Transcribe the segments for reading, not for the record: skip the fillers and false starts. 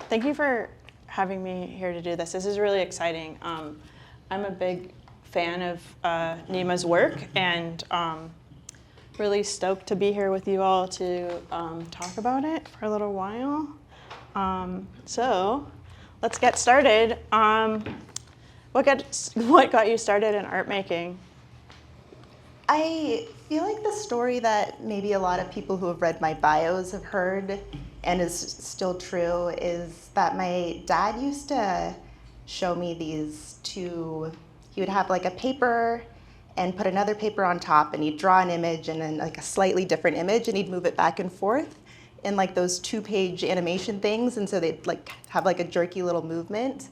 Thank you for having me here to do this. This is really exciting. I'm a big fan of Nimah's work, and really stoked to be here with you all to talk about it for a little while. So let's get started. What got you started in art making? I feel like the story that maybe a lot of people who have read my bios have heard, and is still true, is that my dad used to show me these two. He would have like a paper and put another paper on top, and he'd draw an image and then like a slightly different image, and he'd move it back and forth in like those 2-page animation things, and so they'd like have like a jerky little movement.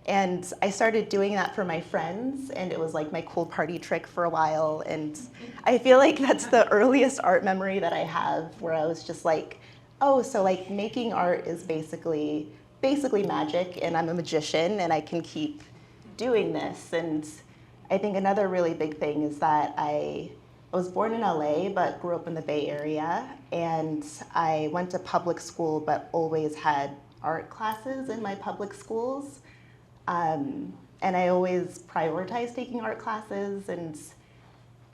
And I started doing that for my friends, and it was like my cool party trick for a while. And I feel like that's the earliest art memory that I have, where I was just like, oh, so like making art is basically magic, and I'm a magician, and I can keep doing this. And I think another really big thing is that I was born in LA, but grew up in the Bay Area, and I went to public school, but always had art classes in my public schools. And I always prioritized taking art classes, and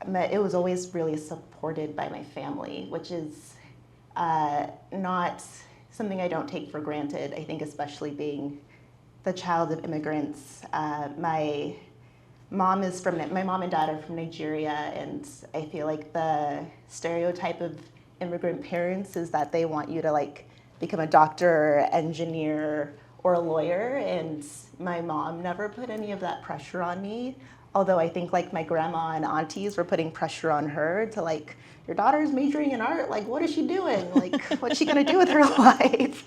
it was always really supported by my family, which is not something I don't take for granted. I think especially being the child of immigrants. My mom and dad are from Nigeria, and I feel like the stereotype of immigrant parents is that they want you to like become a doctor, or engineer, or a lawyer, and my mom never put any of that pressure on me. Although I think like my grandma and aunties were putting pressure on her to like, your daughter's majoring in art, like what is she doing? Like what's she gonna do with her life?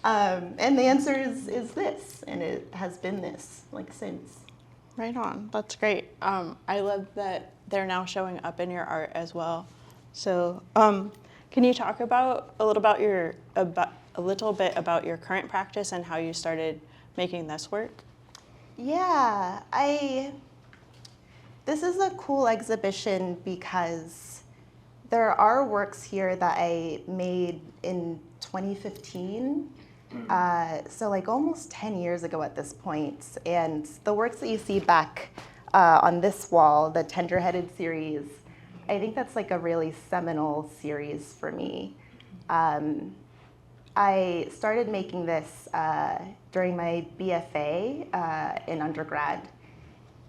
And the answer is this, and it has been this like since. Right on, that's great. I love that they're now showing up in your art as well. So can you talk about a little bit about your current practice and how you started making this work? Yeah, this is a cool exhibition because there are works here that I made in 2015. So like almost 10 years ago at this point. And the works that you see back on this wall, the Tender-Headed series, I think that's like a really seminal series for me. I started making this during my BFA in undergrad.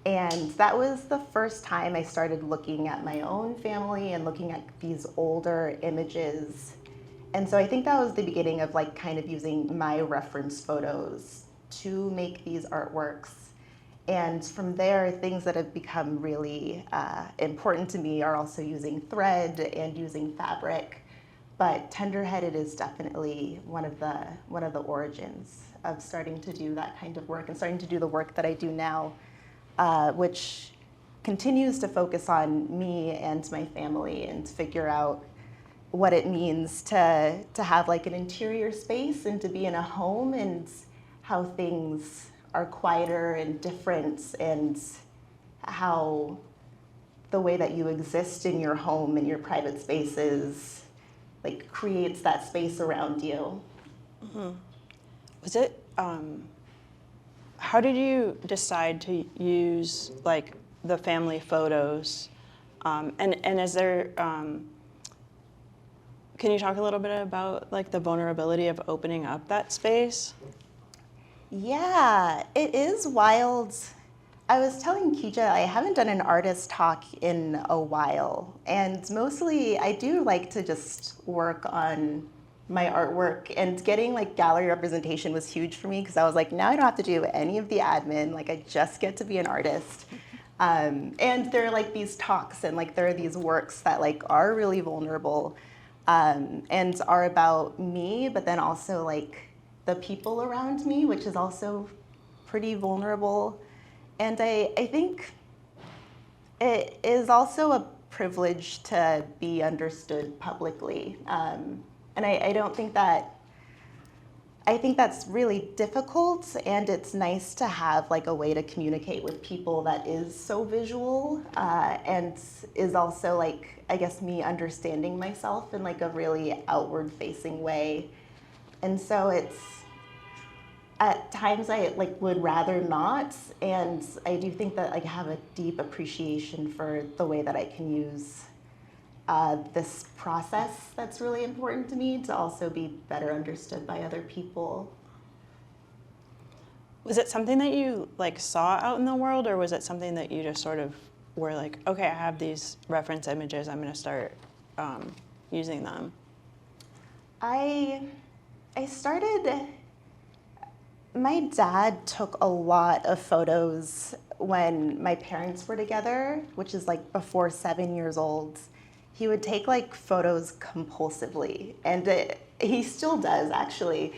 And that was the first time I started looking at my own family and looking at these older images. And so I think that was the beginning of like kind of using my reference photos to make these artworks. And from there, things that have become really important to me are also using thread and using fabric. But Tender-Headed is definitely one of the origins of starting to do that kind of work and starting to do the work that I do now, which continues to focus on me and my family and figure out what it means to have like an interior space and to be in a home, and how things are quieter and different, and how the way that you exist in your home and your private spaces like creates that space around you. Mm-hmm. Was it, how did you decide to use like the family photos? And is there, can you talk a little bit about like the vulnerability of opening up that space? Yeah, it is wild. I was telling Kija I haven't done an artist talk in a while, and mostly I do like to just work on my artwork, and getting like gallery representation was huge for me because I was like, now I don't have to do any of the admin, like I just get to be an artist. And there are like these talks, and like there are these works that like are really vulnerable, and are about me, but then also like the people around me, which is also pretty vulnerable. And I think it is also a privilege to be understood publicly. And I don't think that, I think that's really difficult, and it's nice to have like a way to communicate with people that is so visual, and is also like, I guess, me understanding myself in like a really outward facing way. And so at times I like would rather not, and I do think that I have a deep appreciation for the way that I can use this process that's really important to me to also be better understood by other people. Was it something that you like saw out in the world, or was it something that you just sort of were like, okay, I have these reference images, I'm going to start using them? I started, my dad took a lot of photos when my parents were together, which is like before 7 years old. He would take like photos compulsively, and he still does actually.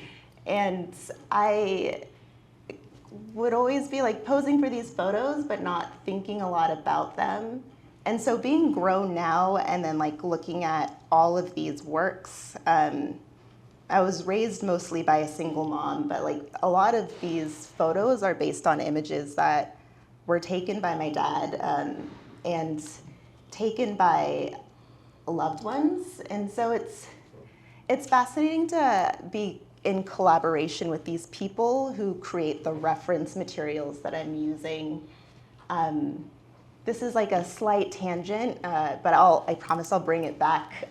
And I would always be like posing for these photos, but not thinking a lot about them. And so being grown now and then like looking at all of these works, I was raised mostly by a single mom, but like a lot of these photos are based on images that were taken by my dad and taken by loved ones. And so it's fascinating to be in collaboration with these people who create the reference materials that I'm using. This is like a slight tangent, but I promise I'll bring it back.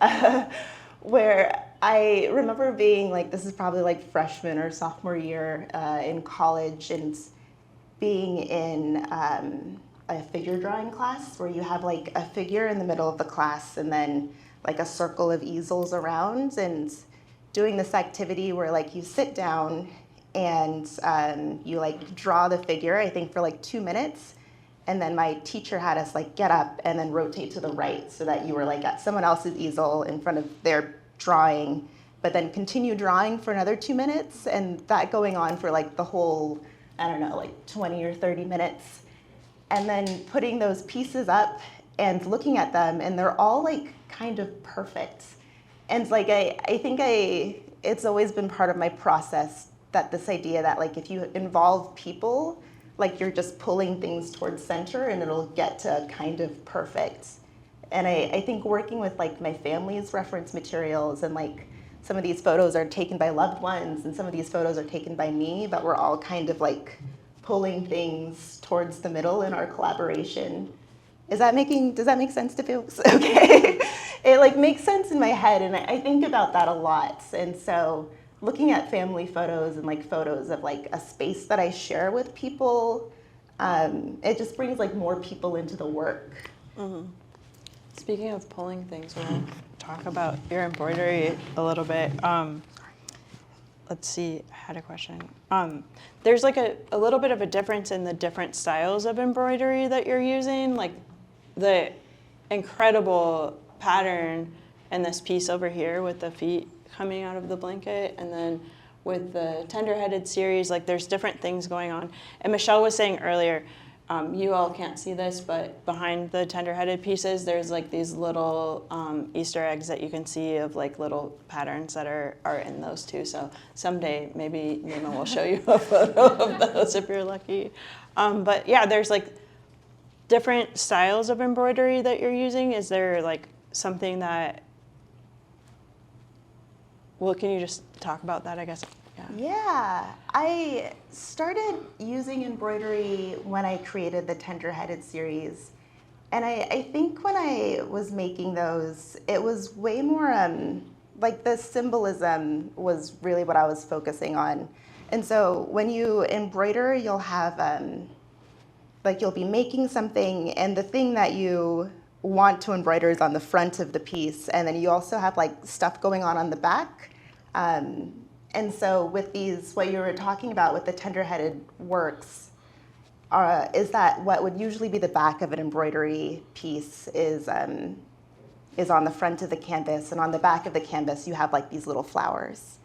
Where I remember being like, this is probably like freshman or sophomore year in college, and being in a figure drawing class where you have like a figure in the middle of the class and then like a circle of easels around, and doing this activity where like you sit down and you like draw the figure, I think for like 2 minutes. And then my teacher had us like get up and then rotate to the right so that you were like at someone else's easel in front of their drawing, but then continue drawing for another 2 minutes, and that going on for like the whole, I don't know, like 20 or 30 minutes. And then putting those pieces up and looking at them, and they're all like kind of perfect. And like I think it's always been part of my process that this idea that like if you involve people, like you're just pulling things towards center and it'll get to kind of perfect. And I think working with like my family's reference materials, and like some of these photos are taken by loved ones and some of these photos are taken by me, but we're all kind of like pulling things towards the middle in our collaboration. Does that make sense to folks? Okay. It like makes sense in my head, and I think about that a lot. And so looking at family photos and like photos of like a space that I share with people, it just brings like more people into the work. Mm-hmm. Speaking of pulling things, we'll talk about your embroidery a little bit. Let's see, I had a question. There's like a little bit of a difference in the different styles of embroidery that you're using, like the incredible pattern in this piece over here with the feet coming out of the blanket, and then with the tender-headed series, like there's different things going on. And Michelle was saying earlier, you all can't see this, but behind the tender-headed pieces, there's like these little Easter eggs that you can see of like little patterns that are in those too. So someday maybe Nimah will show you a photo of those if you're lucky. But yeah, there's like different styles of embroidery that you're using. Is there like something that, well, can you just talk about that, I guess? Yeah, I started using embroidery when I created the Tender-Headed series. And I think when I was making those, it was way more, like the symbolism was really what I was focusing on. And so when you embroider, you'll have, like you'll be making something, and the thing that you want to embroider is on the front of the piece. And then you also have like stuff going on the back. And so with these, what you were talking about with the tender-headed works, is that what would usually be the back of an embroidery piece is on the front of the canvas, and on the back of the canvas you have like these little flowers.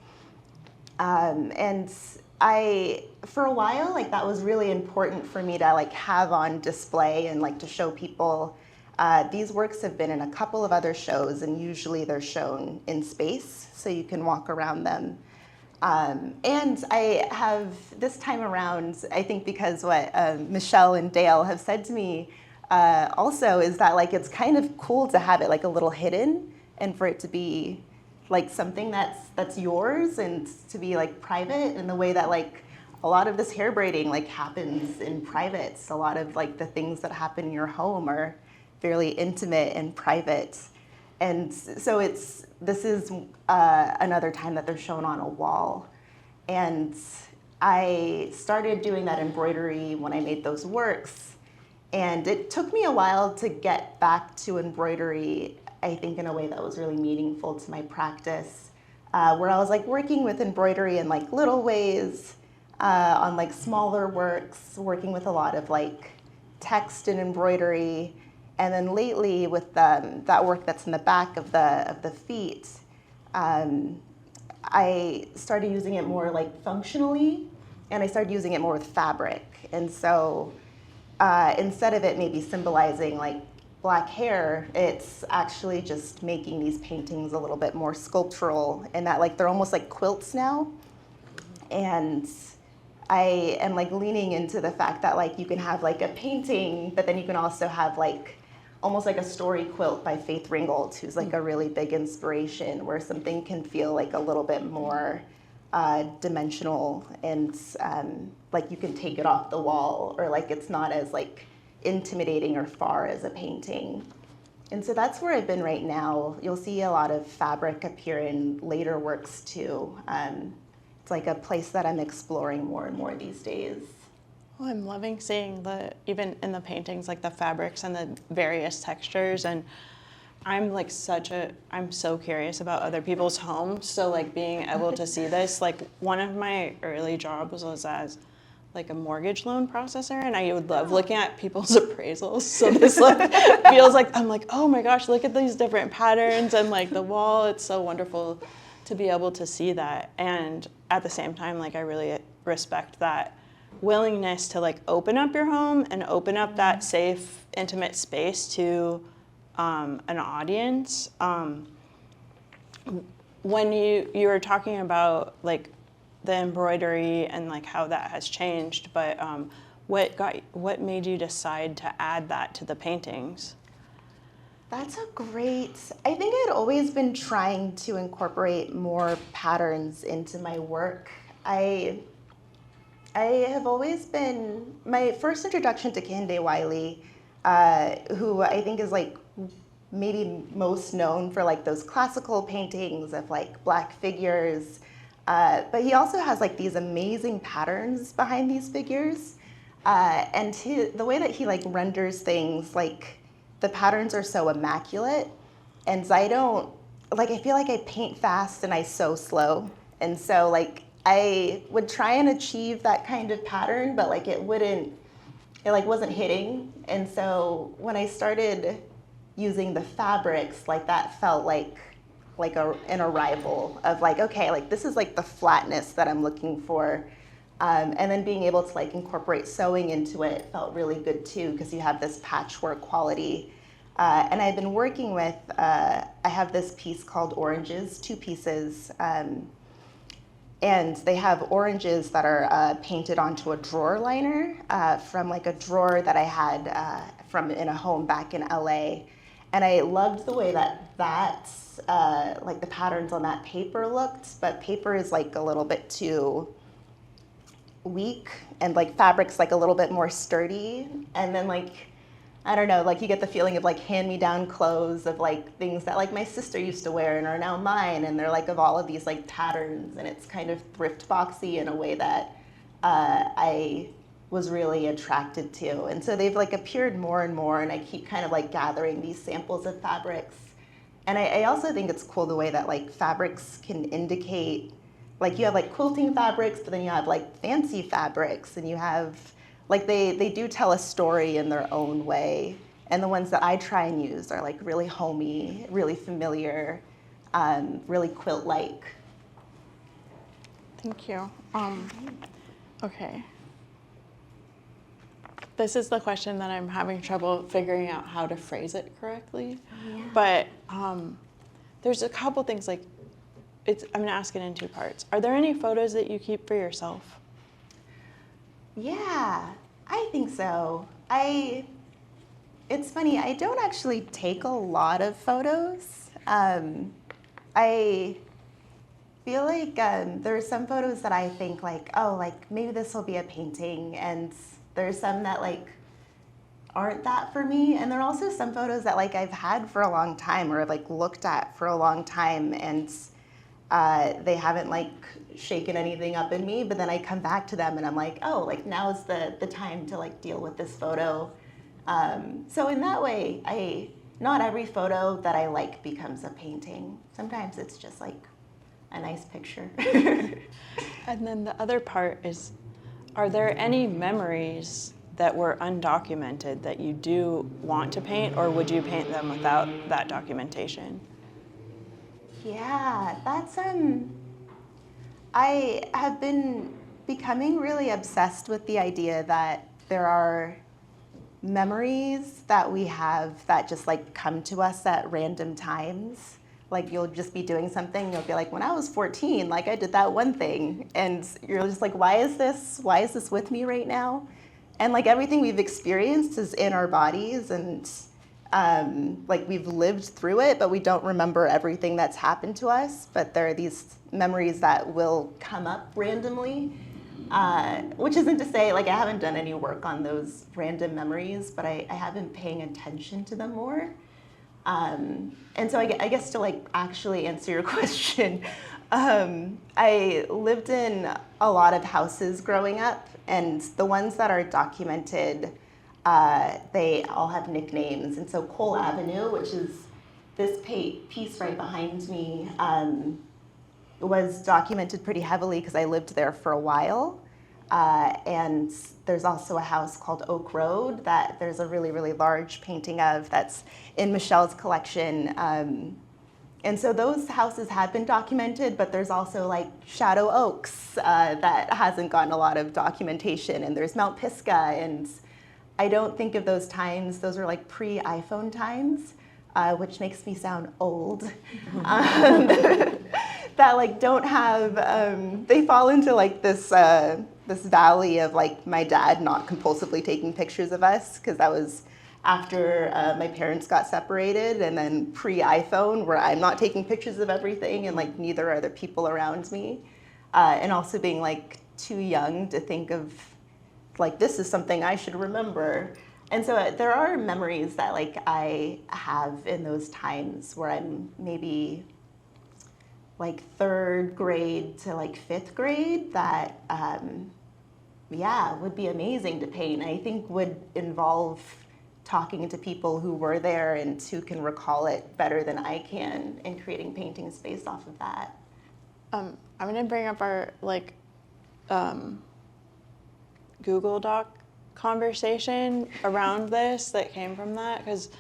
And for a while, like that was really important for me to like have on display and like to show people. These works have been in a couple of other shows, and usually they're shown in space so you can walk around them. And I have this time around, I think because what Michelle and Dale have said to me also is that like it's kind of cool to have it like a little hidden, and for it to be like something that's yours, and to be like private in the way that like a lot of this hair braiding like happens in privates. A lot of like the things that happen in your home are fairly intimate and private. And so this is another time that they're shown on a wall. And I started doing that embroidery when I made those works. And it took me a while to get back to embroidery, I think in a way that was really meaningful to my practice, where I was like working with embroidery in like little ways, on like smaller works, working with a lot of like text and embroidery. And then lately with that work that's in the back of the feet, I started using it more like functionally, and I started using it more with fabric. And so instead of it maybe symbolizing like black hair, it's actually just making these paintings a little bit more sculptural, in that like they're almost like quilts now. And I am like leaning into the fact that like you can have like a painting, but then you can also have like almost like a story quilt by Faith Ringgold, who's like a really big inspiration, where something can feel like a little bit more dimensional, and like you can take it off the wall, or like it's not as like intimidating or far as a painting. And so that's where I've been right now. You'll see a lot of fabric appear in later works too. It's like a place that I'm exploring more and more these days. Well, I'm loving seeing even in the paintings, like the fabrics and the various textures. And I'm like I'm so curious about other people's homes. So like being able to see this, like one of my early jobs was as like a mortgage loan processor, and I would love looking at people's appraisals. So this like feels like, I'm like, oh my gosh, look at these different patterns and like the wall. It's so wonderful to be able to see that. And at the same time, like I really respect that willingness to like open up your home and open up that safe, intimate space to an audience. When you were talking about like the embroidery and like how that has changed, but what made you decide to add that to the paintings? That's a great, I think I'd always been trying to incorporate more patterns into my work. I have always been, my first introduction to Kehinde Wiley, who I think is like maybe most known for like those classical paintings of like black figures, but he also has like these amazing patterns behind these figures, and the way that he like renders things, like the patterns are so immaculate, and I feel like I paint fast and I sew slow, and so like I would try and achieve that kind of pattern, but like it wasn't hitting. And so when I started using the fabrics, like that felt like an arrival of like, okay, like this is like the flatness that I'm looking for. And then being able to like incorporate sewing into it felt really good too, because you have this patchwork quality. And I've been working with, I have this piece called Oranges, 2 pieces. And they have oranges that are painted onto a drawer liner from like a drawer that I had from in a home back in LA. And I loved the way that's like the patterns on that paper looked, but paper is like a little bit too weak, and like fabric's like a little bit more sturdy. And then like, I don't know, like you get the feeling of like hand-me-down clothes of like things that like my sister used to wear and are now mine, and they're like of all of these like patterns, and it's kind of thrift boxy in a way that I was really attracted to. And so they've like appeared more and more, and I keep kind of like gathering these samples of fabrics. And I also think it's cool the way that like fabrics can indicate, like you have like quilting fabrics, but then you have like fancy fabrics, and you have like they do tell a story in their own way. And the ones that I try and use are like really homey, really familiar, really quilt-like. Thank you. Okay. This is the question that I'm having trouble figuring out how to phrase it correctly. Yeah. But there's a couple things like, I'm gonna ask it in 2 parts. Are there any photos that you keep for yourself? Yeah, I think so. It's funny, I don't actually take a lot of photos. I feel like there are some photos that I think like, oh, like maybe this will be a painting, and there's some that like aren't that for me, and there are also some photos that like I've had for a long time or I've like looked at for a long time, and they haven't like shaken anything up in me, but then I come back to them and I'm like, oh, like now's the time to like deal with this photo. So in that way, not every photo that I like becomes a painting. Sometimes it's just like a nice picture. And then the other part is, are there any memories that were undocumented that you do want to paint, or would you paint them without that documentation? Yeah, that's I have been becoming really obsessed with the idea that there are memories that we have that just like come to us at random times. Like you'll just be doing something, you'll be like, when I was 14, like I did that one thing, and you're just like, why is this with me right now? And like everything we've experienced is in our bodies, and like we've lived through it, but we don't remember everything that's happened to us. But there are these memories that will come up randomly, which isn't to say like I haven't done any work on those random memories, but I have been paying attention to them more. And so I guess to like actually answer your question, I lived in a lot of houses growing up, and the ones that are documented, they all have nicknames. And so Cole Avenue, which is this piece right behind me, was documented pretty heavily because I lived there for a while. And there's also a house called Oak Road that there's a really, really large painting of that's in Michelle's collection. And so those houses have been documented, but there's also like Shadow Oaks that hasn't gotten a lot of documentation, and there's Mount Pisgah, and I don't think of those times, those are like pre-iPhone times, which makes me sound old. That like don't have, they fall into like this valley of like my dad not compulsively taking pictures of us, because that was after my parents got separated, and then pre-iPhone where I'm not taking pictures of everything, and like neither are the people around me. And also being like too young to think of like this is something I should remember. And so there are memories that like I have in those times where I'm maybe like 3rd grade to like 5th grade that would be amazing to paint. I think would involve talking to people who were there and who can recall it better than I can, and creating paintings based off of that. I'm gonna bring up our like Google Doc conversation around this that came from that, because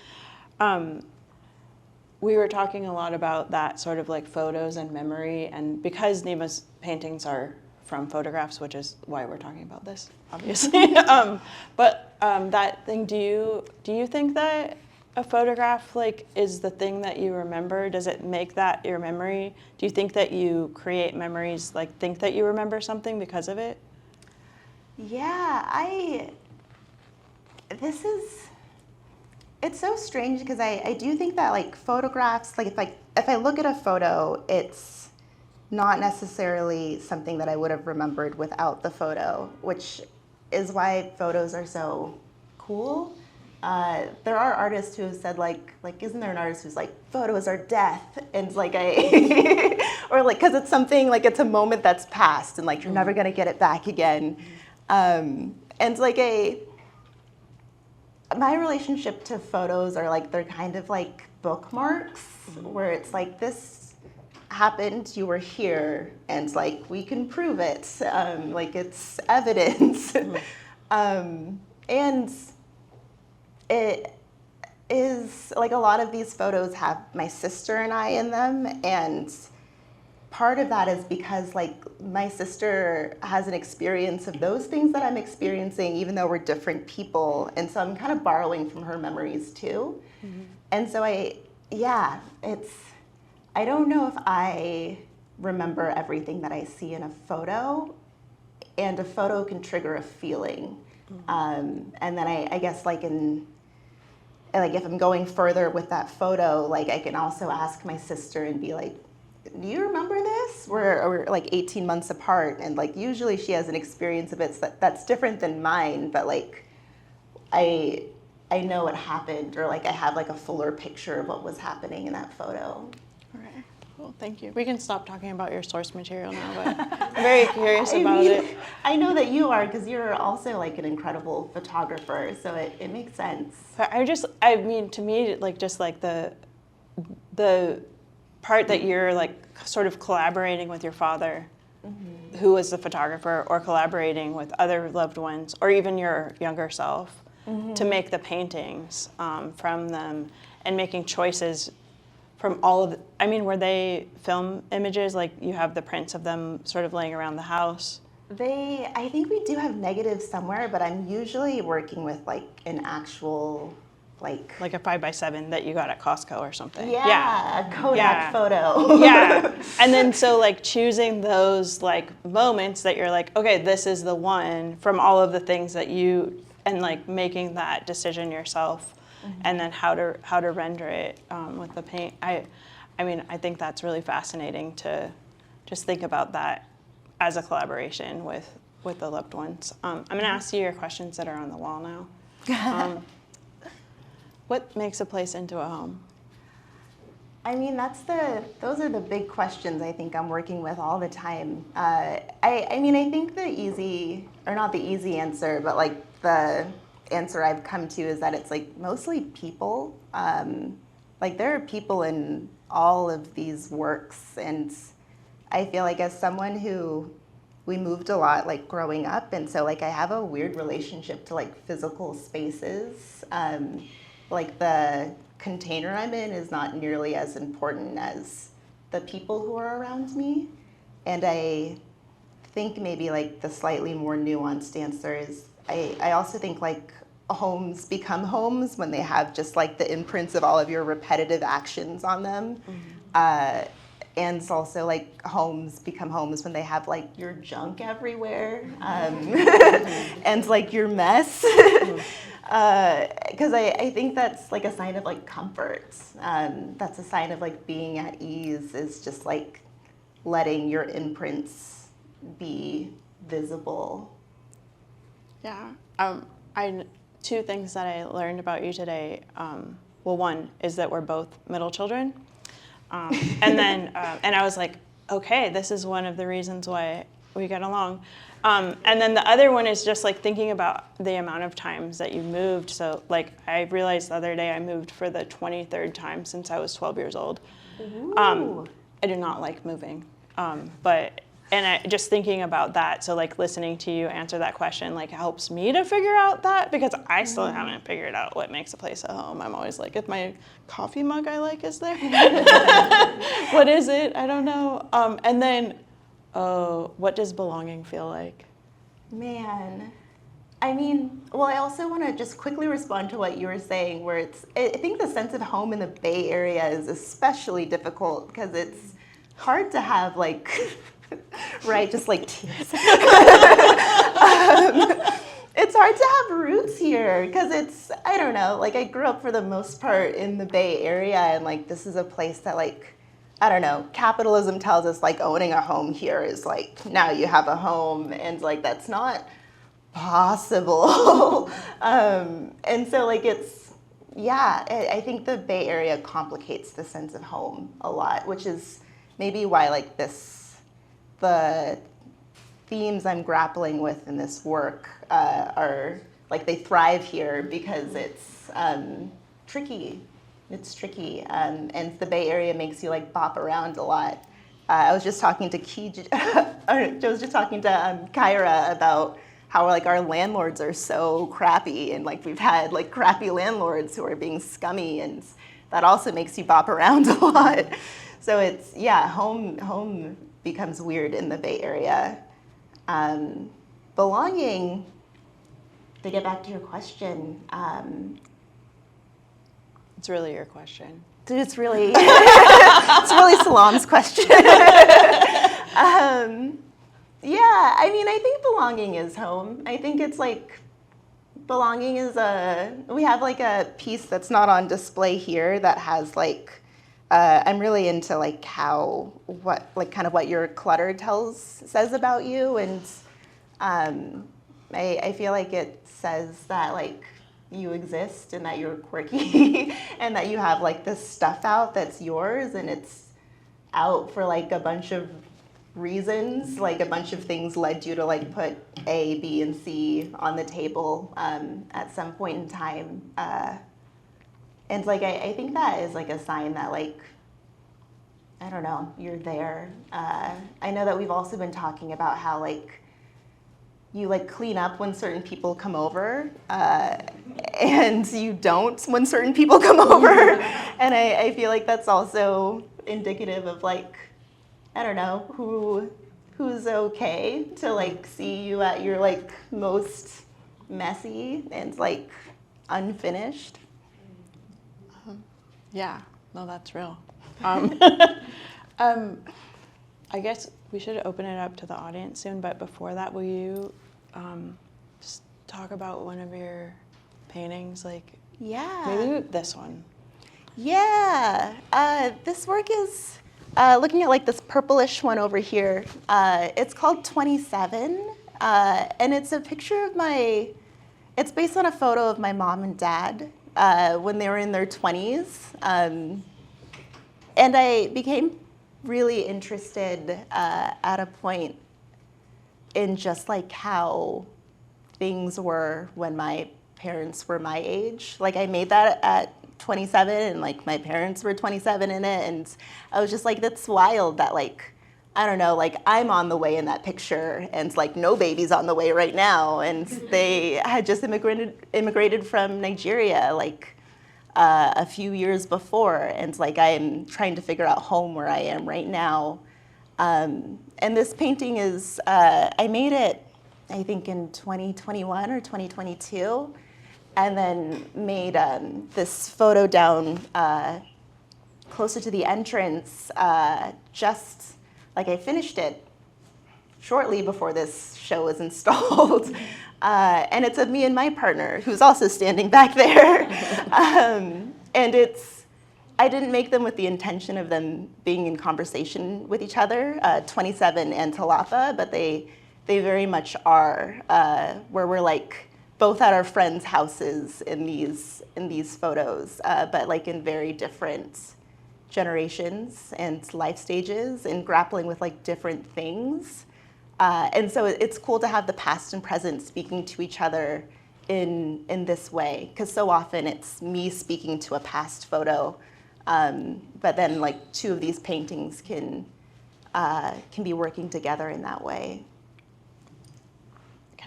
we were talking a lot about that sort of like photos and memory, and because Nimah's paintings are from photographs, which is why we're talking about this, obviously. But that thing, do you think that a photograph like is the thing that you remember? Does it make that your memory? Do you think that you create memories, like think that you remember something because of it? Yeah, it's so strange because I do think that like photographs, like if I look at a photo, it's not necessarily something that I would have remembered without the photo, which is why photos are so cool. There are artists who have said like isn't there an artist who's like photos are death, and like or like because it's something like it's a moment that's passed and like you're never gonna get it back again. And like my relationship to photos are like they're kind of like bookmarks where it's like this happened, you were here, and like we can prove it, like it's evidence. And it is like a lot of these photos have my sister and I in them, and part of that is because like my sister has an experience of those things that I'm experiencing, even though we're different people, and so I'm kind of borrowing from her memories too. And so I don't know if I remember everything that I see in a photo, and a photo can trigger a feeling. And then I guess like if I'm going further with that photo, like I can also ask my sister and be like, do you remember this? We're like 18 months apart, and like usually she has an experience of it that's different than mine, but like I know what happened, or like I have like a fuller picture of what was happening in that photo. Okay, cool, thank you. We can stop talking about your source material now, but I'm very curious about it. I know that you are, because you're also like an incredible photographer, so it makes sense. But I mean, to me, like just like the part that you're like sort of collaborating with your father, who was the photographer, or collaborating with other loved ones, or even your younger self, to make the paintings from them, and making choices from all of I mean, were they film images? Like you have the prints of them sort of laying around the house? I think we do have negatives somewhere, but I'm usually working with like an actual like a 5x7 that you got at Costco or something. Yeah, a Kodak photo. Yeah. And then so like choosing those like moments that you're like, okay, this is the one from all of the things that you, and like making that decision yourself, and then how to render it with the paint. I mean, I think that's really fascinating to just think about that as a collaboration with the loved ones. I'm gonna ask you your questions that are on the wall now. What makes a place into a home? I mean, those are the big questions I think I'm working with all the time. I mean, I think the easy, or not the easy answer, but like the answer I've come to is that it's like mostly people. Like there are people in all of these works, and I feel like as someone who, we moved a lot like growing up, and so like I have a weird relationship to like physical spaces. Like the container I'm in is not nearly as important as the people who are around me. And I think maybe like the slightly more nuanced answer is, I also think like homes become homes when they have just like the imprints of all of your repetitive actions on them. And it's also like homes become homes when they have like your junk everywhere, and like your mess. Because I think that's like a sign of like comfort. That's a sign of like being at ease, is just like letting your imprints be visible. Yeah. Two things that I learned about you today. Well, one is that we're both middle children. And then, and I was like, okay, this is one of the reasons why we get along. And then the other one is just like thinking about the amount of times that you moved. So like I realized the other day I moved for the 23rd time since I was 12 years old. I do not like moving, just thinking about that. So like listening to you answer that question like helps me to figure out that, because I still haven't figured out what makes a place a home. I'm always like, if my coffee mug I like is there, what is it? I don't know. And then, what does belonging feel like? Man, I mean, well, I also want to just quickly respond to what you were saying, where I think the sense of home in the Bay Area is especially difficult because it's hard to have like, right, just like tears. It's hard to have roots here because I don't know, like I grew up for the most part in the Bay Area, and like this is a place that like, I don't know, capitalism tells us like owning a home here is like, now you have a home, and like that's not possible. And so like I think the Bay Area complicates the sense of home a lot, which is maybe why like the themes I'm grappling with in this work are like, they thrive here because it's tricky. It's tricky, and the Bay Area makes you like bop around a lot. I was just talking to Kyra about how like our landlords are so crappy, and like we've had like crappy landlords who are being scummy, and that also makes you bop around a lot. So it's, home becomes weird in the Bay Area. Belonging, to get back to your question, It's really your question. it's really Salam's question. Yeah, I mean, I think belonging is home. I think it's like, belonging is we have like a piece that's not on display here that has like I'm really into like kind of what your clutter says about you, and I feel like it says that like you exist and that you're quirky and that you have like this stuff out that's yours, and it's out for like a bunch of reasons, like a bunch of things led you to like put A, B, and C on the table at some point in time. And like I think that is like a sign that like, I don't know, you're there. I know that we've also been talking about how like you like clean up when certain people come over, and you don't when certain people come over. And I feel like that's also indicative of like, I don't know, who's okay to like see you at your like most messy and like unfinished. Yeah, no, that's real. I guess we should open it up to the audience soon, but before that, will you just talk about one of your paintings? Like, Yeah. maybe this one. Yeah. This work is looking at like this purplish one over here. It's called 27, and it's a picture of it's based on a photo of my mom and dad when they were in their 20s. And I became really interested at a point in just like how things were when my parents were my age. Like I made that at 27 and like my parents were 27 in it, and I was just like, that's wild that like, I don't know, like I'm on the way in that picture and like no baby's on the way right now, and they had just immigrated from Nigeria like a few years before, and like I'm trying to figure out home where I am right now. And this painting is, I made it, I think in 2021 or 2022, and then made this photo down closer to the entrance, just like I finished it shortly before this show was installed. And it's of me and my partner, who's also standing back there. And I didn't make them with the intention of them being in conversation with each other, 27 and Talapa, but they very much are, where we're like both at our friends' houses in these photos, but like in very different generations and life stages, and grappling with like different things. And so it's cool to have the past and present speaking to each other in this way, because so often it's me speaking to a past photo, but then like two of these paintings can be working together in that way.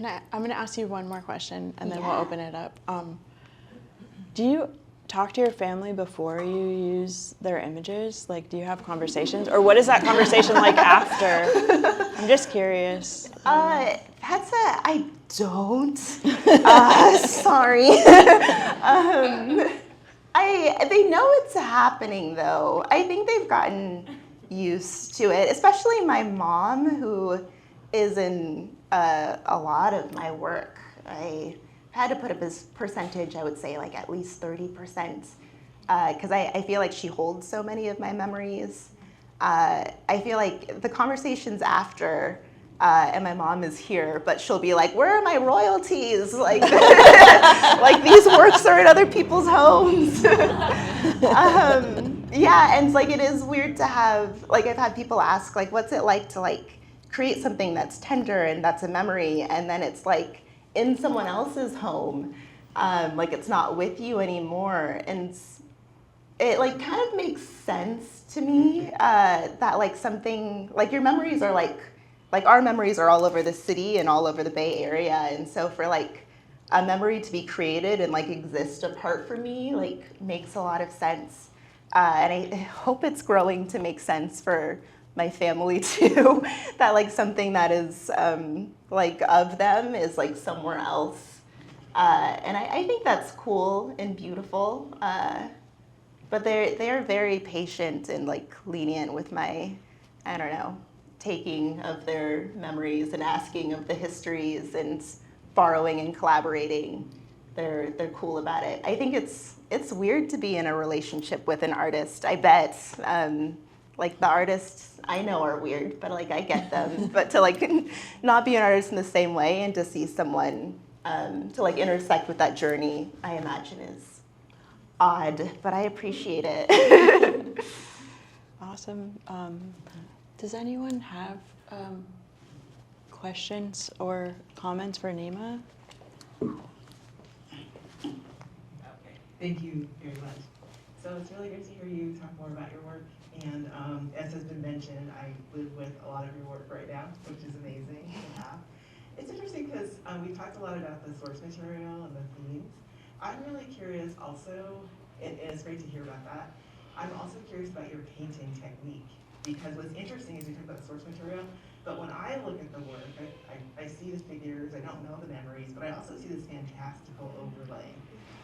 I'm going to ask you one more question, and then Yeah. we'll open it up. Do you talk to your family before you use their images? Like, do you have conversations? Or what is that conversation like after? I'm just curious. I don't. Sorry. They know it's happening, though. I think they've gotten used to it, especially my mom, who is in a lot of my work. I had to put up this percentage, I would say like at least 30%, because I feel like she holds so many of my memories. I feel like the conversations after, and my mom is here, but she'll be like, where are my royalties? Like, like these works are in other people's homes. Yeah, and like it is weird to have, like I've had people ask, like, what's it like to like create something that's tender and that's a memory, and then it's like in someone else's home, like it's not with you anymore. And it like kind of makes sense to me that like something, like your memories are like our memories are all over the city and all over the Bay Area, and so for like a memory to be created and like exist apart from me like makes a lot of sense. And I hope it's growing to make sense for my family too, that like something that is like of them is like somewhere else. And I think that's cool and beautiful. But they're very patient and like lenient with my, I don't know, taking of their memories and asking of the histories and borrowing and collaborating. they're cool about it. I think it's weird to be in a relationship with an artist. I bet. Like the artists I know are weird, but like I get them. But to like not be an artist in the same way and to see someone to like intersect with that journey, I imagine is odd, but I appreciate it. Awesome. Does anyone have questions or comments for Nimah? Okay, thank you very much. So it's really great to hear you talk more about your work. And as has been mentioned, I live with a lot of your work right now, which is amazing to have. It's interesting because we talked a lot about the source material and the themes. I'm really curious also, and it's great to hear about that. I'm also curious about your painting technique, because what's interesting is you talk about source material, but when I look at the work, I see the figures, I don't know the memories, but I also see this fantastical overlay,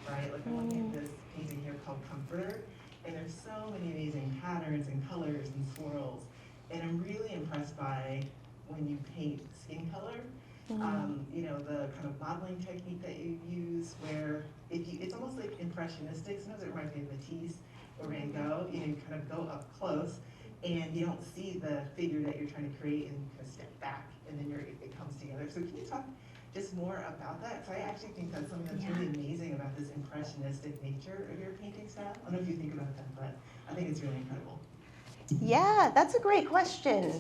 right? Like I'm looking at this painting here called Comforter, and there's so many amazing patterns and colors and swirls, and I'm really impressed by when you paint skin color. You know, the kind of modeling technique that you use, where it's almost like impressionistic. Sometimes it reminds me of Matisse or Van Gogh. You know, you kind of go up close, and you don't see the figure that you're trying to create, and kind of step back, and then it comes together. So can you talk just more about that? Because I actually think that's something that's really amazing about this impressionistic nature of your painting style. I don't know if you think about that, but I think it's really incredible. Yeah, that's a great question.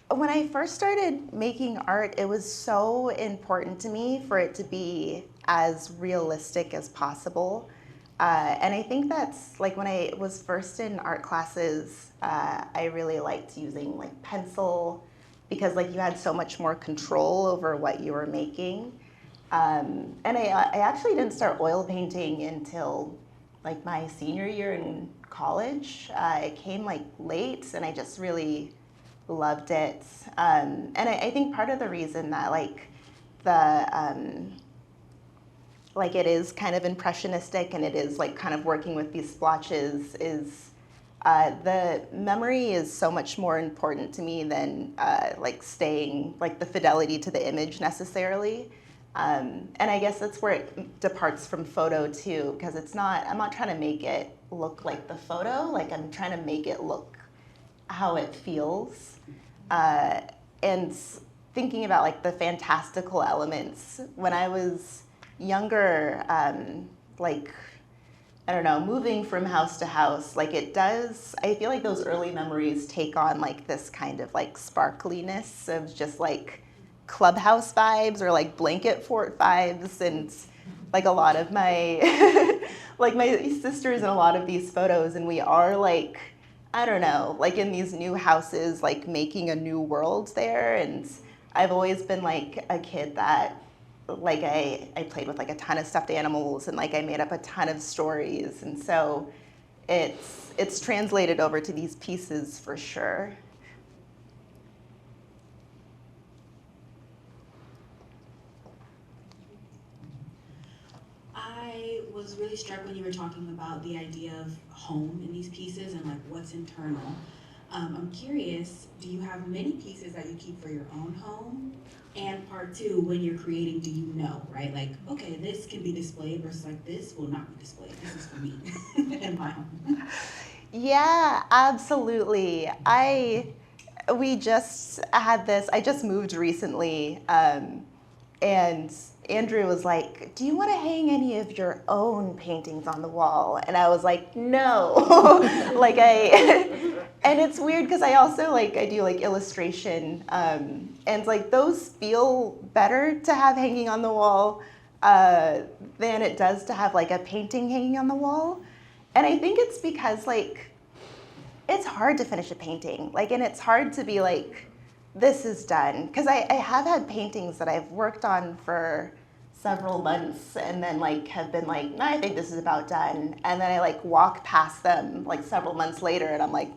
When I first started making art, it was so important to me for it to be as realistic as possible. And I think that's like when I was first in art classes, I really liked using like pencil because like you had so much more control over what you were making. And I actually didn't start oil painting until like my senior year in college. It came like late, and I just really loved it. And I think part of the reason that like like it is kind of impressionistic and it is like kind of working with these splotches is the memory is so much more important to me than like staying like the fidelity to the image necessarily. And I guess that's where it departs from photo too, because I'm not trying to make it look like the photo, like I'm trying to make it look how it feels. And thinking about like the fantastical elements when I was younger, like, I don't know, moving from house to house, like I feel like those early memories take on like this kind of like sparkliness of just like clubhouse vibes or like blanket fort vibes. And like a lot of my, like my sisters in a lot of these photos, and we are like, I don't know, like in these new houses, like making a new world there. And I've always been like a kid that like I played with like a ton of stuffed animals, and like I made up a ton of stories. And so it's translated over to these pieces for sure. I was really struck when you were talking about the idea of home in these pieces and like what's internal. I'm curious, do you have many pieces that you keep for your own home? And part two, when you're creating, do you know, right? Like, okay, this can be displayed versus like this will not be displayed. This is for me in my home. Yeah, absolutely. We just had this, I just moved recently, and Andrew was like, do you want to hang any of your own paintings on the wall? And I was like, no. Like and it's weird because I also like, I do like illustration, and like those feel better to have hanging on the wall than it does to have like a painting hanging on the wall. And I think it's because like, it's hard to finish a painting, like, and it's hard to be like, this is done. Because I have had paintings that I've worked on for several months and then like have been like, no, I think this is about done. And then I like walk past them like several months later and I'm like,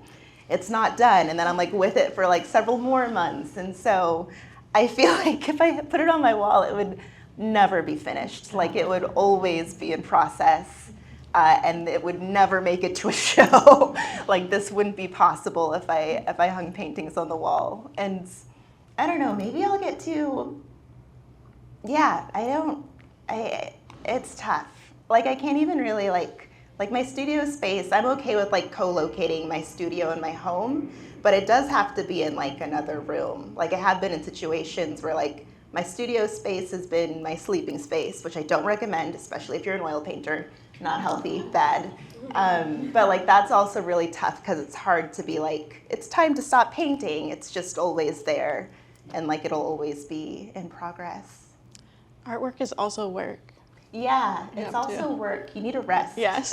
it's not done. And then I'm like with it for like several more months. And so I feel like if I put it on my wall, it would never be finished. Like it would always be in process. And it would never make it to a show. Like this wouldn't be possible if I hung paintings on the wall. And I don't know, maybe I'll get to, yeah, It's tough. Like I can't even really like my studio space, I'm okay with like co-locating my studio and my home, but it does have to be in like another room. Like I have been in situations where like my studio space has been my sleeping space, which I don't recommend, especially if you're an oil painter. Not healthy, bad. But like that's also really tough because it's hard to be like, it's time to stop painting. It's just always there, and like it'll always be in progress. Artwork is also work. Yeah, it's Yeah, also too. work. You need a rest. Yes.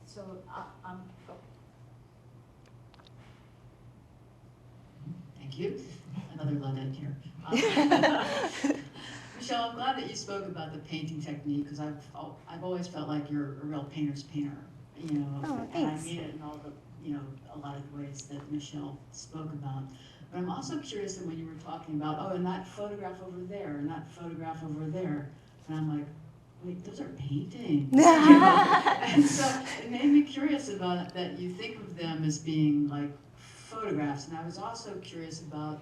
So, thank you. Another London here. Michelle, I'm glad that you spoke about the painting technique because I've always felt like you're a real painter's painter. You know, Oh, and I thanks. mean it in all the, a lot of the ways that Michelle spoke about. But I'm also curious that when you were talking about, and that photograph over there, and that photograph over there, and I'm like, wait, those are paintings. And so it made me curious about that you think of them as being like photographs. And I was also curious about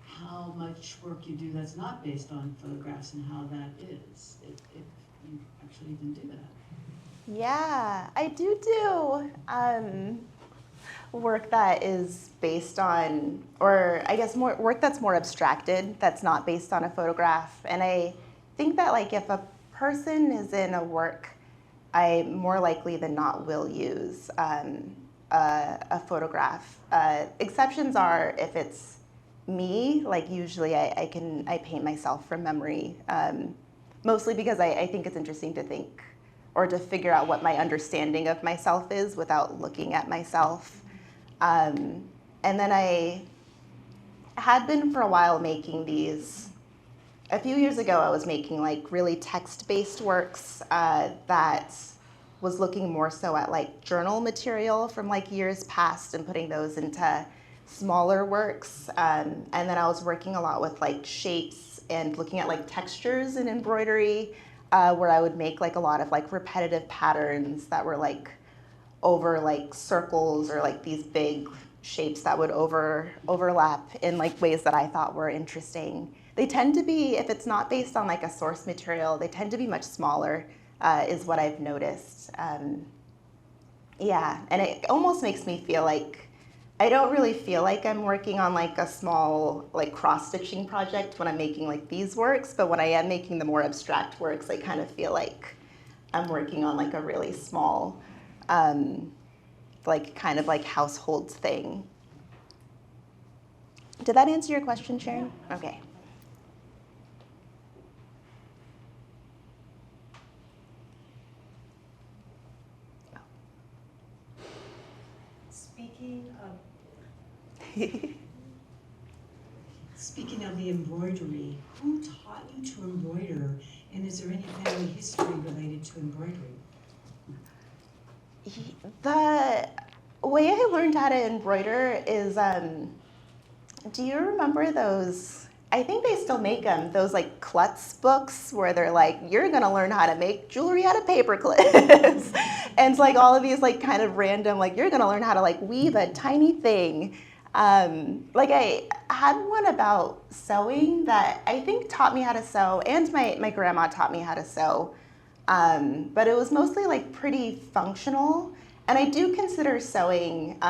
how much work you do that's not based on photographs and how that is, if you actually even do that. Yeah, I do work that is based on, or I guess more work that's more abstracted, that's not based on a photograph. And I think that like if a person is in a work, I more likely than not will use a photograph. Exceptions are if it's me, like usually I paint myself from memory, mostly because I think it's interesting to think or to figure out what my understanding of myself is without looking at myself. And then I had been for a while making these. A few years ago, I was making like really text-based works that was looking more so at like journal material from like years past and putting those into smaller works. And then I was working a lot with like shapes and looking at like textures in embroidery, where I would make like a lot of like repetitive patterns that were like over like circles or like these big shapes that would overlap in like ways that I thought were interesting. They tend to be, if it's not based on like a source material, they tend to be much smaller, is what I've noticed. Yeah, and it almost makes me feel like, I don't really feel like I'm working on like a small like cross-stitching project when I'm making like these works, but when I am making the more abstract works, I kind of feel like I'm working on like a really small, like kind of like household thing. Did that answer your question, Sharon? Okay. Speaking of the embroidery, who taught you to embroider, and is there any family history related to embroidery? The way I learned how to embroider is, do you remember those, I think they still make them, those like klutz books where they're like, you're gonna learn how to make jewelry out of paper clips. And it's like all of these like kind of random, like you're gonna learn how to like weave a tiny thing. Like I had one about sewing that I think taught me how to sew, and my grandma taught me how to sew. But it was mostly like pretty functional. And I do consider sewing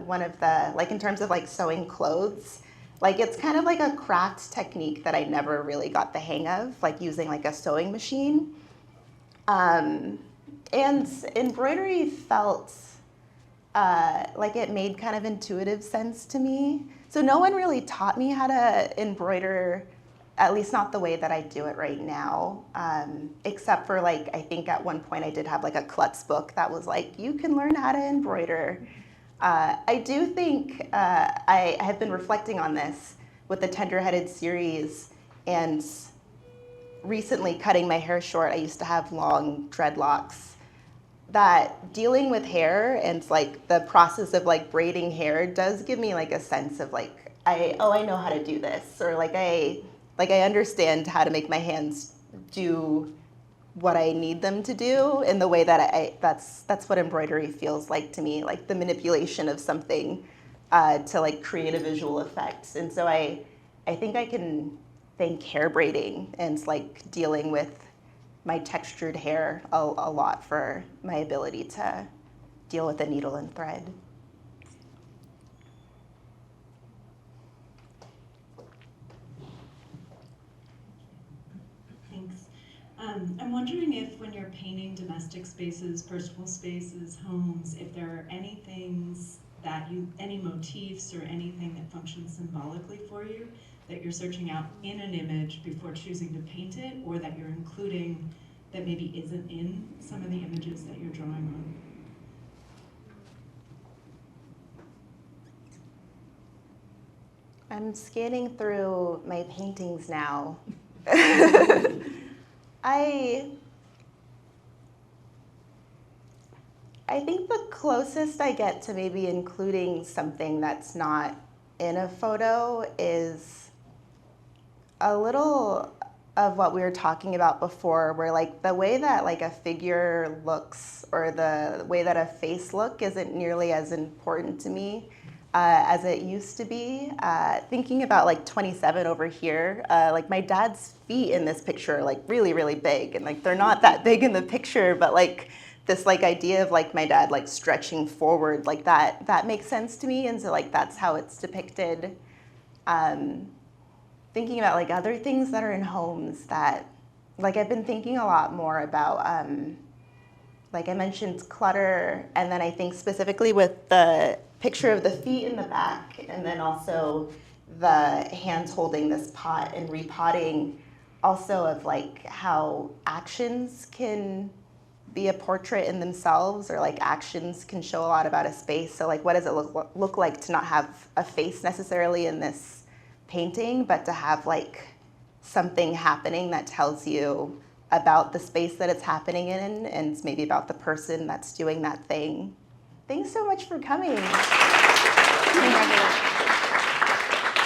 one of the, like in terms of like sewing clothes, like it's kind of like a craft technique that I never really got the hang of, like using like a sewing machine. And embroidery felt like it made kind of intuitive sense to me. So no one really taught me how to embroider, at least not the way that I do it right now, except for like, I think at one point I did have like a klutz book that was like, you can learn how to embroider. I do think I have been reflecting on this with the Tender-Headed series, and recently cutting my hair short. I used to have long dreadlocks. That dealing with hair and like the process of like braiding hair does give me like a sense of like, I know how to do this, or like I understand how to make my hands do what I need them to do in the way that that's what embroidery feels like to me, like the manipulation of something to like create a visual effect. And so I think I can thank hair braiding and like dealing with my textured hair a lot for my ability to deal with a needle and thread. Thanks. I'm wondering if when you're painting domestic spaces, personal spaces, homes, if there are any things that any motifs or anything that functions symbolically for you that you're searching out in an image before choosing to paint it, or that you're including that maybe isn't in some of the images that you're drawing on. I'm scanning through my paintings now. I think the closest I get to maybe including something that's not in a photo is a little of what we were talking about before, where like the way that like a figure looks or the way that a face look isn't nearly as important to me as it used to be. Thinking about like 27 over here, like my dad's feet in this picture are like really, really big, and like they're not that big in the picture, but like this like idea of like my dad like stretching forward, like that makes sense to me, and so like that's how it's depicted. Thinking about like other things that are in homes that, like I've been thinking a lot more about, like I mentioned clutter, and then I think specifically with the picture of the feet in the back, and then also the hands holding this pot and repotting, also of like how actions can be a portrait in themselves, or like actions can show a lot about a space. So like what does it look like to not have a face necessarily in this painting, but to have like something happening that tells you about the space that it's happening in, and maybe about the person that's doing that thing. Thanks so much for coming.